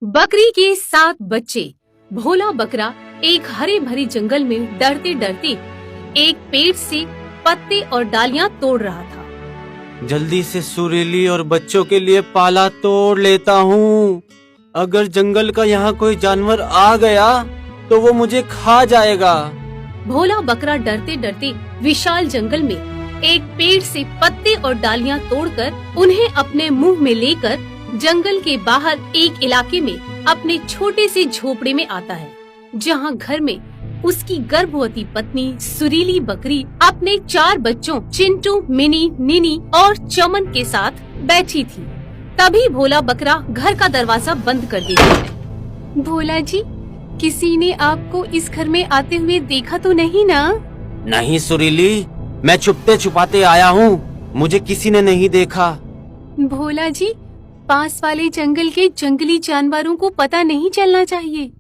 बकरी के 7 बच्चे। भोला बकरा एक हरे भरे जंगल में डरते डरते एक पेड़ से पत्ते और डालियां तोड़ रहा था। जल्दी से सुरीली और बच्चों के लिए पाला तोड़ लेता हूँ। अगर जंगल का यहाँ कोई जानवर आ गया तो वो मुझे खा जाएगा। भोला बकरा डरते डरते विशाल जंगल में एक पेड़ से पत्ते और डालियां तोड़कर उन्हें अपने मुंह में लेकर जंगल के बाहर एक इलाके में अपने छोटे से झोपड़े में आता है, जहां घर में उसकी गर्भवती पत्नी सुरीली बकरी अपने 4 बच्चों चिंटू, मिनी, निनी और चमन के साथ बैठी थी। तभी भोला बकरा घर का दरवाजा बंद कर देता है। भोला जी, किसी ने आपको इस घर में आते हुए देखा तो नहीं ना? नहीं सुरीली, मैं छुपते छुपाते आया हूँ, मुझे किसी ने नहीं देखा। भोला जी, पास वाले जंगल के जंगली जानवरों को पता नहीं चलना चाहिए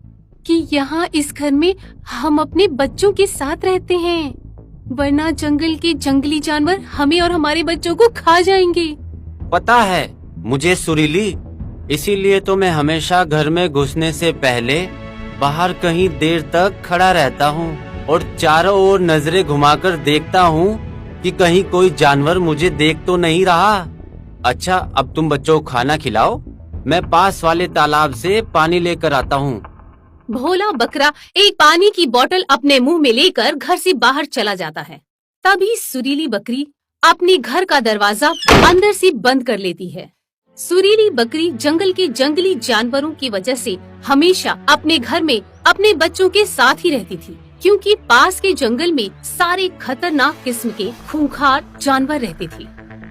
कि यहाँ इस घर में हम अपने बच्चों के साथ रहते हैं, वरना जंगल के जंगली जानवर हमें और हमारे बच्चों को खा जाएंगे। पता है मुझे सुरीली, इसीलिए तो मैं हमेशा घर में घुसने से पहले बाहर कहीं देर तक खड़ा रहता हूँ और चारों ओर नजरें घुमाकर देखता हूँ कि कहीं कोई जानवर मुझे देख तो नहीं रहा। अच्छा, अब तुम बच्चों को खाना खिलाओ, मैं पास वाले तालाब से पानी लेकर आता हूँ। भोला बकरा एक पानी की बोतल अपने मुंह में लेकर घर से बाहर चला जाता है। तभी सुरीली बकरी अपने घर का दरवाजा अंदर से बंद कर लेती है। सुरीली बकरी जंगल के जंगली जानवरों की वजह से हमेशा अपने घर में अपने बच्चों के साथ ही रहती थी, क्योंकि पास के जंगल में सारे खतरनाक किस्म के खूंखार जानवर रहते थे,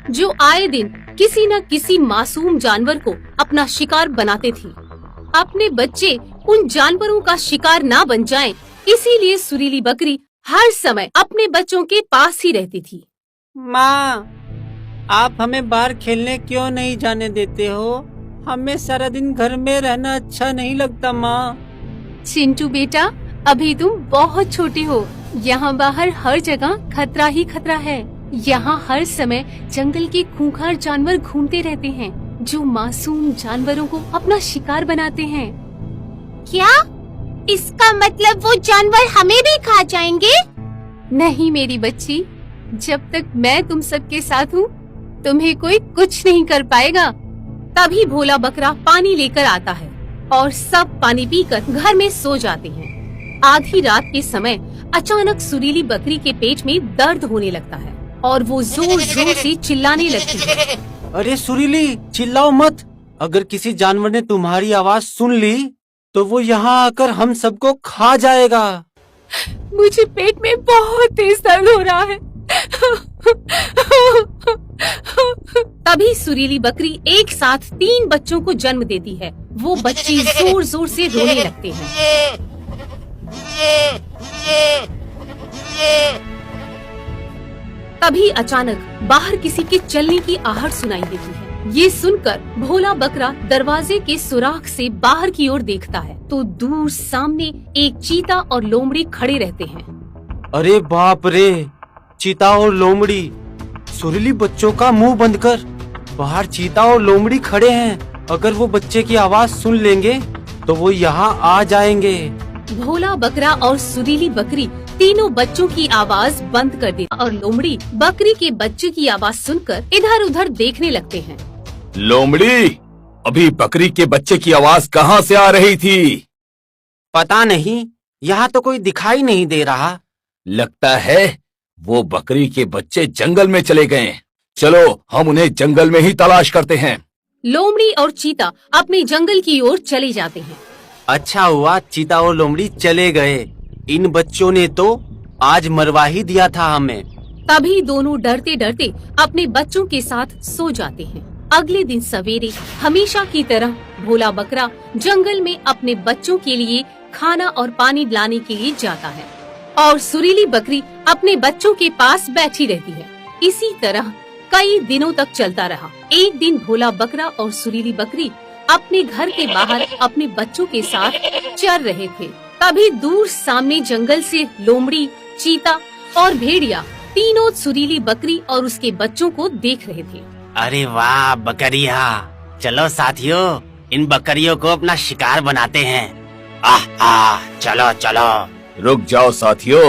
जो आए दिन किसी न किसी मासूम जानवर को अपना शिकार बनाते थे। अपने बच्चे उन जानवरों का शिकार ना बन जाएं, इसीलिए सुरीली बकरी हर समय अपने बच्चों के पास ही रहती थी। माँ, आप हमें बाहर खेलने क्यों नहीं जाने देते हो? हमें सारा दिन घर में रहना अच्छा नहीं लगता माँ। चिंटू बेटा, अभी तुम बहुत छोटे हो, यहाँ बाहर हर जगह खतरा ही खतरा है। यहाँ हर समय जंगल के खूंखार जानवर घूमते रहते हैं, जो मासूम जानवरों को अपना शिकार बनाते हैं। क्या? इसका मतलब वो जानवर हमें भी खा जाएंगे? नहीं मेरी बच्ची, जब तक मैं तुम सबके साथ हूँ, तुम्हें कोई कुछ नहीं कर पाएगा। तभी भोला बकरा पानी लेकर आता है और सब पानी पीकर घर में सो जाते हैं। आधी रात के समय अचानक सुरीली बकरी के पेट में दर्द होने लगता है और वो जोर जोर से चिल्लाने लगती है। अरे सुरीली, चिल्लाओ मत। अगर किसी जानवर ने तुम्हारी आवाज सुन ली तो वो यहाँ आकर हम सबको खा जाएगा। मुझे पेट में बहुत तेज दर्द हो रहा है। तभी सुरीली बकरी एक साथ 3 बच्चों को जन्म देती है। वो बच्चे जोर जोर से रोने लगते हैं। तभी अचानक बाहर किसी के चलने की आहट सुनाई देती है। ये सुनकर भोला बकरा दरवाजे के सुराख से बाहर की ओर देखता है तो दूर सामने एक चीता और लोमड़ी खड़े रहते हैं। अरे बाप रे, चीता और लोमड़ी। सुरीली बच्चों का मुंह बंद कर, बाहर चीता और लोमड़ी खड़े हैं। अगर वो बच्चे की आवाज सुन लेंगे तो वो यहाँ आ जाएंगे। भोला बकरा और सुरीली बकरी तीनों बच्चों की आवाज बंद कर देती और लोमड़ी बकरी के बच्चे की आवाज सुनकर इधर उधर देखने लगते हैं। लोमड़ी, अभी बकरी के बच्चे की आवाज कहाँ से आ रही थी? पता नहीं, यहाँ तो कोई दिखाई नहीं दे रहा। लगता है वो बकरी के बच्चे जंगल में चले गए। चलो हम उन्हें जंगल में ही तलाश करते हैं। लोमड़ी और चीता अपने जंगल की ओर चले जाते हैं। अच्छा हुआ चीता और लोमड़ी चले गए, इन बच्चों ने तो आज मरवा ही दिया था हमें। तभी दोनों डरते डरते अपने बच्चों के साथ सो जाते हैं। अगले दिन सवेरे हमेशा की तरह भोला बकरा जंगल में अपने बच्चों के लिए खाना और पानी लाने के लिए जाता है और सुरीली बकरी अपने बच्चों के पास बैठी रहती है। इसी तरह कई दिनों तक चलता रहा। एक दिन भोला बकरा और सुरीली बकरी अपने घर के बाहर अपने बच्चों के साथ चर रहे थे। तभी दूर सामने जंगल से लोमड़ी, चीता और भेड़िया तीनों सुरीली बकरी और उसके बच्चों को देख रहे थे। अरे वाह बकरिया, चलो साथियों, इन बकरियों को अपना शिकार बनाते हैं। चलो चलो। रुक जाओ साथियों,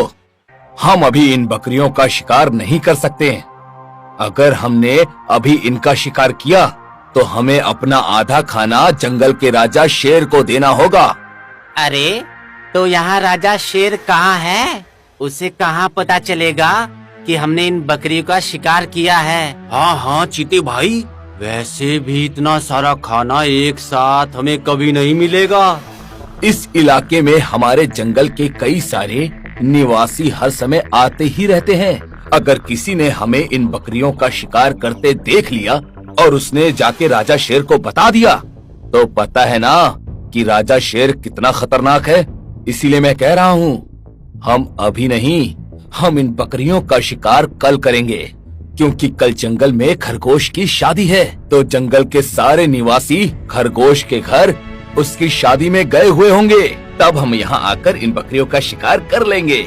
हम अभी इन बकरियों का शिकार नहीं कर सकते। अगर हमने अभी इनका शिकार किया तो हमें अपना आधा खाना जंगल के राजा शेर को देना होगा। अरे तो यहाँ राजा शेर कहाँ है? उसे कहाँ पता चलेगा कि हमने इन बकरियों का शिकार किया है? हाँ चीते भाई, वैसे भी इतना सारा खाना एक साथ हमें कभी नहीं मिलेगा। इस इलाके में हमारे जंगल के कई सारे निवासी हर समय आते ही रहते हैं। अगर किसी ने हमें इन बकरियों का शिकार करते देख लिया और उसने जाके राजा शेर को बता दिया तो पता है ना कि राजा शेर कितना खतरनाक है। इसीलिए मैं कह रहा हूँ, हम अभी नहीं, हम इन बकरियों का शिकार कल करेंगे, क्योंकि कल जंगल में खरगोश की शादी है। तो जंगल के सारे निवासी खरगोश के घर उसकी शादी में गए हुए होंगे, तब हम यहाँ आकर इन बकरियों का शिकार कर लेंगे।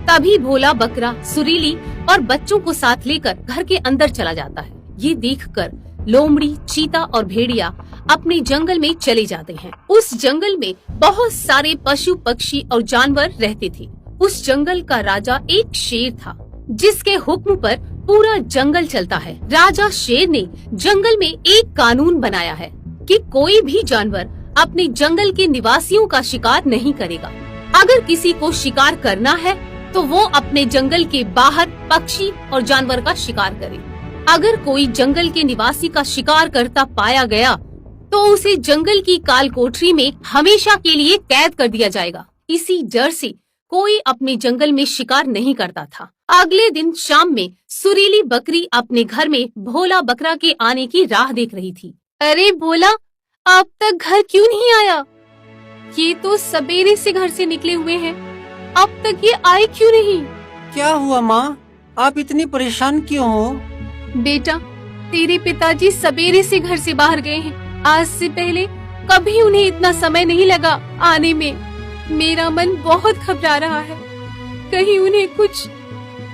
तभी भोला बकरा सुरीली और बच्चों को साथ लेकर घर के अंदर चला जाता है। ये देखकर लोमड़ी, चीता और भेड़िया अपने जंगल में चले जाते हैं। उस जंगल में बहुत सारे पशु, पक्षी और जानवर रहते थे। उस जंगल का राजा एक शेर था, जिसके हुक्म पर पूरा जंगल चलता है। राजा शेर ने जंगल में एक कानून बनाया है कि कोई भी जानवर अपने जंगल के निवासियों का शिकार नहीं करेगा। अगर किसी को शिकार करना है तो वो अपने जंगल के बाहर पक्षी और जानवर का शिकार करे। अगर कोई जंगल के निवासी का शिकार करता पाया गया तो उसे जंगल की काल कोठरी में हमेशा के लिए कैद कर दिया जाएगा। इसी डर से कोई अपने जंगल में शिकार नहीं करता था। अगले दिन शाम में सुरीली बकरी अपने घर में भोला बकरा के आने की राह देख रही थी। अरे भोला, अब तक घर क्यों नहीं आया? ये तो सवेरे से घर से निकले हुए हैं, अब तक ये आए क्यों नहीं? क्या हुआ माँ, आप इतनी परेशान क्यों हो? बेटा, तेरे पिताजी सवेरे से घर से बाहर गए हैं। आज से पहले कभी उन्हें इतना समय नहीं लगा आने में। मेरा मन बहुत घबरा रहा है, कहीं उन्हें कुछ।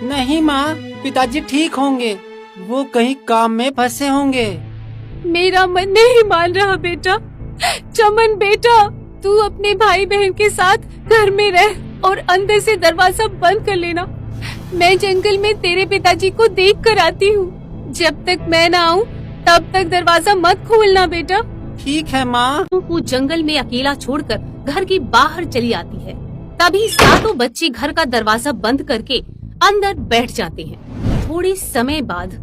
नहीं माँ, पिताजी ठीक होंगे, वो कहीं काम में फंसे होंगे। मेरा मन नहीं मान रहा बेटा। चमन बेटा, तू अपने भाई बहन के साथ घर में रह और अंदर से दरवाजा बंद कर लेना। मैं जंगल में तेरे पिताजी को देख कर आती हूँ। जब तक मैं ना आऊँ तब तक दरवाजा मत खोलना बेटा। ठीक है माँ। वो जंगल में अकेला छोड़कर घर के बाहर चली आती है। तभी सातों बच्चे घर का दरवाजा बंद करके अंदर बैठ जाते हैं। थोड़े समय बाद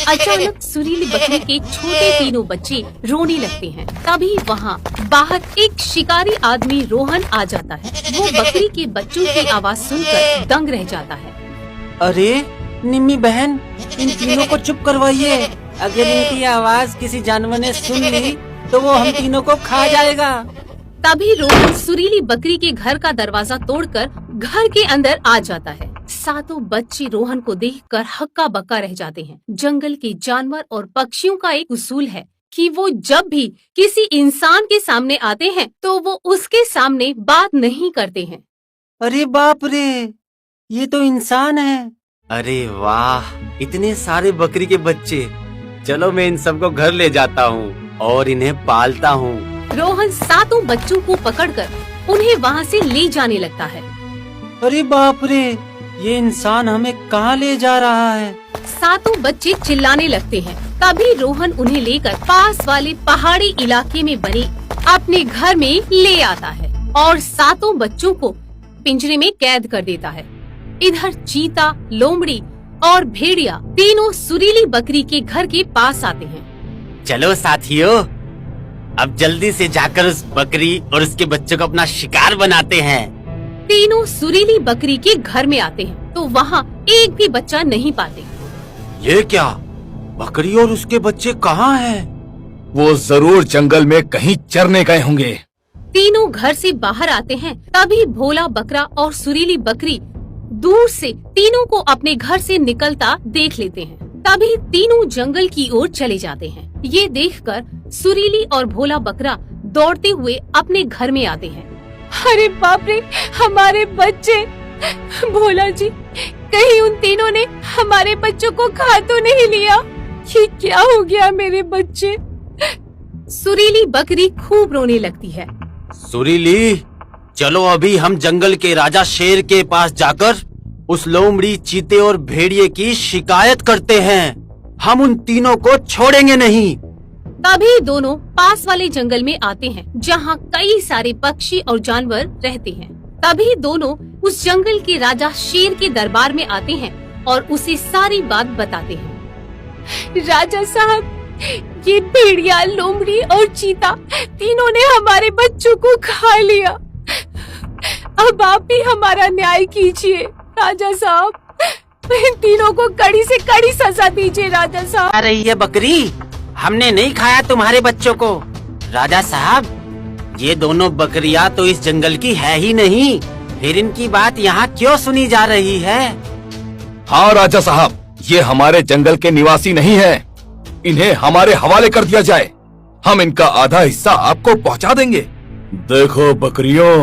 अचानक सुरीली बकरी के छोटे तीनों बच्चे रोने लगते हैं। तभी वहाँ बाहर एक शिकारी आदमी रोहन आ जाता है। वो बकरी के बच्चों की आवाज सुनकर दंग रह जाता है। अरे निम्मी बहन, इन तीनों को चुप करवाइए। अगर इनकी आवाज किसी जानवर ने सुन ली तो वो हम तीनों को खा जाएगा। तभी रोहन सुरीली बकरी के घर का दरवाजा तोड़कर घर के अंदर आ जाता है। सातों बच्चे रोहन को देखकर हक्का बक्का रह जाते हैं। जंगल के जानवर और पक्षियों का एक उसूल है कि वो जब भी किसी इंसान के सामने आते हैं तो वो उसके सामने बात नहीं करते हैं। अरे बाप रे, ये तो इंसान है। अरे वाह, इतने सारे बकरी के बच्चे। चलो मैं इन सबको घर ले जाता हूँ और इन्हें पालता हूँ। रोहन सातों बच्चों को पकड़कर उन्हें वहाँ से ले जाने लगता है। अरे बाप रे, ये इंसान हमें कहाँ ले जा रहा है? सातों बच्चे चिल्लाने लगते हैं। तभी रोहन उन्हें लेकर पास वाले पहाड़ी इलाके में बने अपने घर में ले आता है और सातों बच्चों को पिंजरे में कैद कर देता है। इधर चीता, लोमड़ी और भेड़िया तीनों सुरीली बकरी के घर के पास आते हैं। चलो साथियों, अब जल्दी से जाकर उस बकरी और उसके बच्चों को अपना शिकार बनाते हैं। तीनों सुरीली बकरी के घर में आते हैं तो वहाँ एक भी बच्चा नहीं पाते। ये क्या, बकरी और उसके बच्चे कहाँ हैं? वो जरूर जंगल में कहीं चरने गए होंगे। तीनों घर से बाहर आते हैं। तभी भोला बकरा और सुरीली बकरी दूर से तीनों को अपने घर से निकलता देख लेते हैं। तभी तीनों जंगल की ओर चले जाते हैं। ये देखकर सुरीली और भोला बकरा दौड़ते हुए अपने घर में आते हैं। अरे बाप रे, हमारे बच्चे! भोला जी, कहीं उन तीनों ने हमारे बच्चों को खा तो नहीं लिया? ये क्या हो गया मेरे बच्चे? सुरीली बकरी खूब रोने लगती है। सुरीली, चलो अभी हम जंगल के राजा शेर के पास जाकर उस लोमड़ी, चीते और भेड़िए की शिकायत करते हैं। हम उन तीनों को छोड़ेंगे नहीं। तभी दोनों पास वाले जंगल में आते हैं जहाँ कई सारे पक्षी और जानवर रहते हैं। तभी दोनों उस जंगल के राजा शेर के दरबार में आते हैं और उसे सारी बात बताते हैं। राजा साहब, ये भेड़िया, लोमड़ी और चीता तीनों ने हमारे बच्चों को खा लिया। अब आप भी हमारा न्याय कीजिए राजा साहब। इन तीनों को कड़ी से कड़ी सजा दीजिए राजा साहब। अरे ये बकरी, हमने नहीं खाया तुम्हारे बच्चों को। राजा साहब, ये दोनों बकरियां तो इस जंगल की है ही नहीं, फिर इनकी बात यहाँ क्यों सुनी जा रही है? हाँ राजा साहब, ये हमारे जंगल के निवासी नहीं है। इन्हें हमारे हवाले कर दिया जाए। हम इनका आधा हिस्सा आपको पहुंचा देंगे। देखो बकरियों,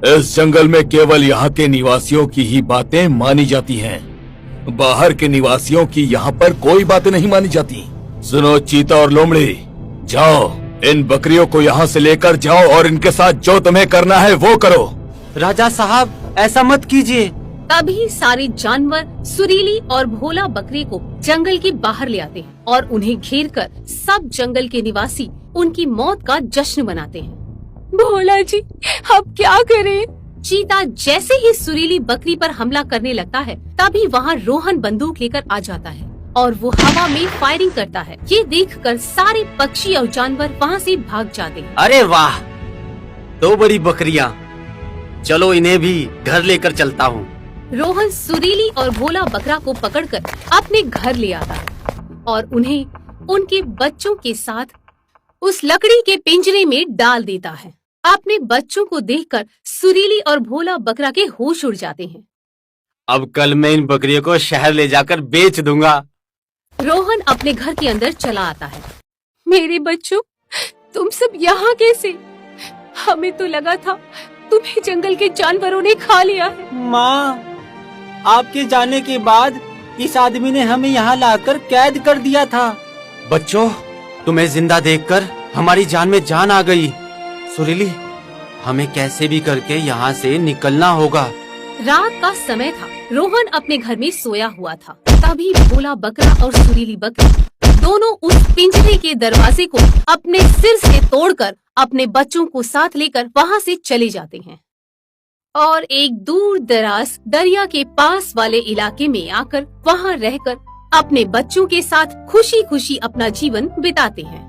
इस जंगल में केवल यहाँ के निवासियों की ही बातें मानी जाती हैं। बाहर के निवासियों की यहाँ पर कोई बातें नहीं मानी जाती। सुनो चीता और लोमड़ी, जाओ इन बकरियों को यहाँ से लेकर जाओ और इनके साथ जो तुम्हें करना है वो करो। राजा साहब, ऐसा मत कीजिए। तभी सारे जानवर सुरीली और भोला बकरी को जंगल के बाहर ले आते हैं और उन्हें घेर कर सब जंगल के निवासी उनकी मौत का जश्न मनाते हैं। भोला जी, अब क्या करें? चीता जैसे ही सुरीली बकरी पर हमला करने लगता है, तभी वहाँ रोहन बंदूक लेकर आ जाता है और वो हवा में फायरिंग करता है। ये देखकर सारे पक्षी और जानवर वहाँ से भाग जाते हैं। अरे वाह, दो बड़ी बकरियां, चलो इन्हें भी घर लेकर चलता हूँ। रोहन सुरीली और भोला बकरा को पकड़कर अपने घर ले आता है और उन्हें उनके बच्चों के साथ उस लकड़ी के पिंजरे में डाल देता है। अपने बच्चों को देखकर सुरीली और भोला बकरा के होश उड़ जाते हैं। अब कल मैं इन बकरियों को शहर ले जाकर बेच दूंगा। रोहन अपने घर के अंदर चला आता है। मेरे बच्चों, तुम सब यहाँ कैसे? हमें तो लगा था तुम्हें जंगल के जानवरों ने खा लिया है। माँ, आपके जाने के बाद इस आदमी ने हमें यहाँ लाकर कैद कर दिया था। बच्चों, तुम्हें जिंदा देखकर हमारी जान में जान आ गई। सुरीली, हमें कैसे भी करके यहाँ से निकलना होगा। रात का समय था। रोहन अपने घर में सोया हुआ था। तभी भोला बकरा और सुरीली बकरी दोनों उस पिंजरे के दरवाजे को अपने सिर से तोड़कर अपने बच्चों को साथ लेकर वहाँ से चले जाते हैं और एक दूर दराज दरिया के पास वाले इलाके में आकर वहाँ रहकर अपने बच्चों के साथ खुशी खुशी अपना जीवन बिताते हैं।